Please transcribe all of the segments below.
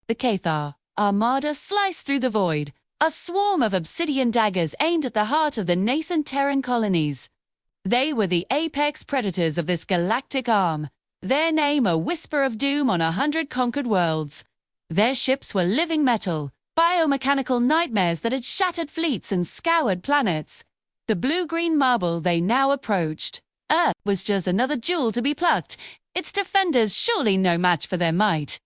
The Cathar armada sliced through the void, a swarm of obsidian daggers aimed at the heart of the nascent Terran colonies. They were the apex predators of this galactic arm, their name a whisper of doom on 100 conquered worlds. Their ships were living metal, biomechanical nightmares that had shattered fleets and scoured planets. The blue-green marble they now approached. Earth was just another jewel to be plucked, its defenders surely no match for their might.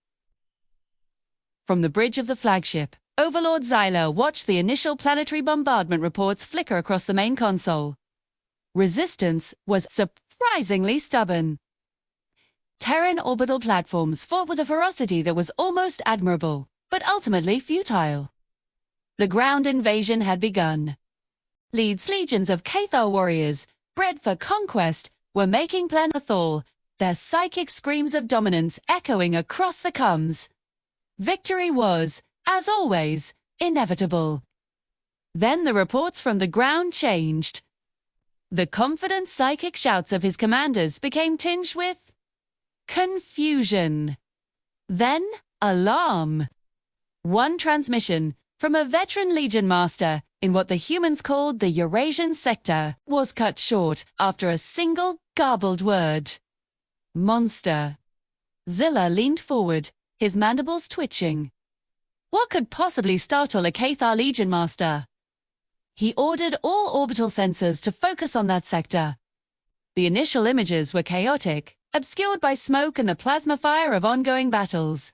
From the bridge of the flagship, Overlord Xyler watched the initial planetary bombardment reports flicker across the main console. Resistance was surprisingly stubborn. Terran orbital platforms fought with a ferocity that was almost admirable, but ultimately futile. The ground invasion had begun. Legions of Cathar warriors, bred for conquest, were making planethol, their psychic screams of dominance echoing across the comms. Victory was, as always, inevitable. Then the reports from the ground changed. The confident psychic shouts of his commanders became tinged with confusion. Then, alarm. One transmission, from a veteran Legion master, in what the humans called the Eurasian sector, was cut short after a single garbled word. Monster. Zilla leaned forward, his mandibles twitching. What could possibly startle a Cathar Legion master? He ordered all orbital sensors to focus on that sector. The initial images were chaotic, obscured by smoke and the plasma fire of ongoing battles.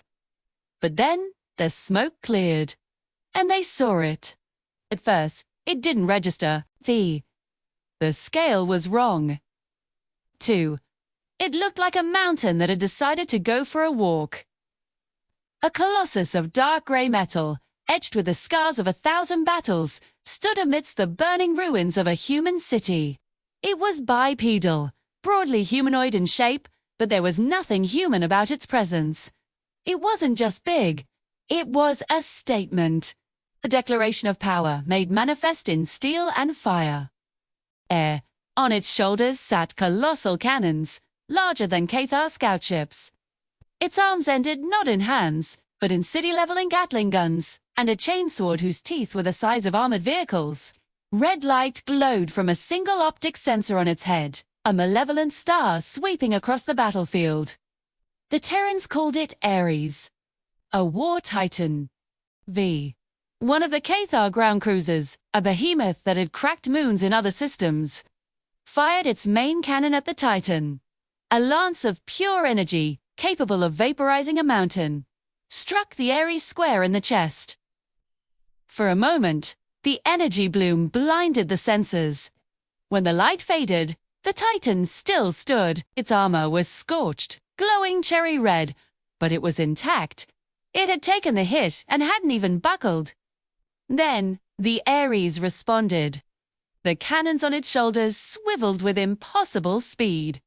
But then, the smoke cleared, and they saw it. At first, it didn't register. The scale was wrong. 2. It looked like a mountain that had decided to go for a walk. A colossus of dark grey metal, etched with the scars of 1,000 battles, stood amidst the burning ruins of a human city. It was bipedal, broadly humanoid in shape, but there was nothing human about its presence. It wasn't just big, it was a statement. A declaration of power made manifest in steel and fire. On its shoulders sat colossal cannons, larger than Cathar scout ships. Its arms ended not in hands, but in city-leveling Gatling guns, and a chainsword whose teeth were the size of armored vehicles. Red light glowed from a single optic sensor on its head, a malevolent star sweeping across the battlefield. The Terrans called it Ares, a war titan. One of the Cathar ground cruisers, a behemoth that had cracked moons in other systems, fired its main cannon at the Titan. A lance of pure energy, capable of vaporizing a mountain, struck the Ares square in the chest. For a moment, the energy bloom blinded the sensors. When the light faded, the Titan still stood. Its armor was scorched, glowing cherry red, but it was intact. It had taken the hit and hadn't even buckled. Then, the Ares responded. The cannons on its shoulders swiveled with impossible speed.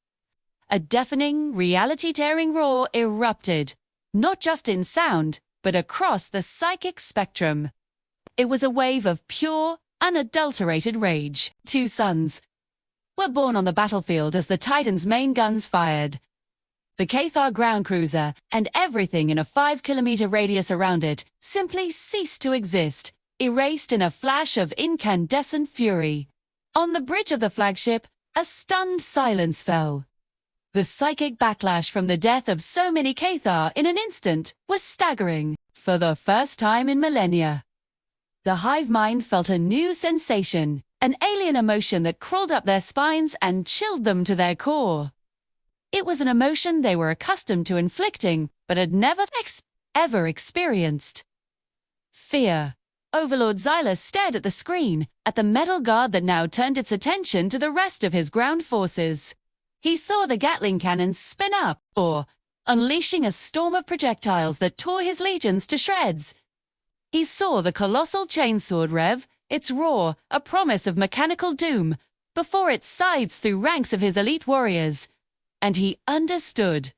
A deafening, reality-tearing roar erupted, not just in sound, but across the psychic spectrum. It was a wave of pure, unadulterated rage. 2 suns were born on the battlefield as the Titan's main guns fired. The Cathar ground cruiser, and everything in a 5-kilometer radius around it, simply ceased to exist, erased in a flash of incandescent fury. On the bridge of the flagship, a stunned silence fell. The psychic backlash from the death of so many Cathar in an instant was staggering. For the first time in millennia, the hive mind felt a new sensation, an alien emotion that crawled up their spines and chilled them to their core. It was an emotion they were accustomed to inflicting, but had never ever experienced. Fear. Overlord Xyler stared at the screen, at the metal guard that now turned its attention to the rest of his ground forces. He saw the Gatling cannons spin up, unleashing a storm of projectiles that tore his legions to shreds. He saw the colossal chainsword rev, its roar a promise of mechanical doom, before it scythes through ranks of his elite warriors. And he understood.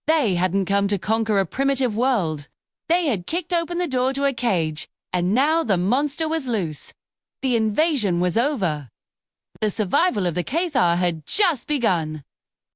They hadn't come to conquer a primitive world. They had kicked open the door to a cage, and now the monster was loose. The invasion was over. The survival of the Cathar had just begun.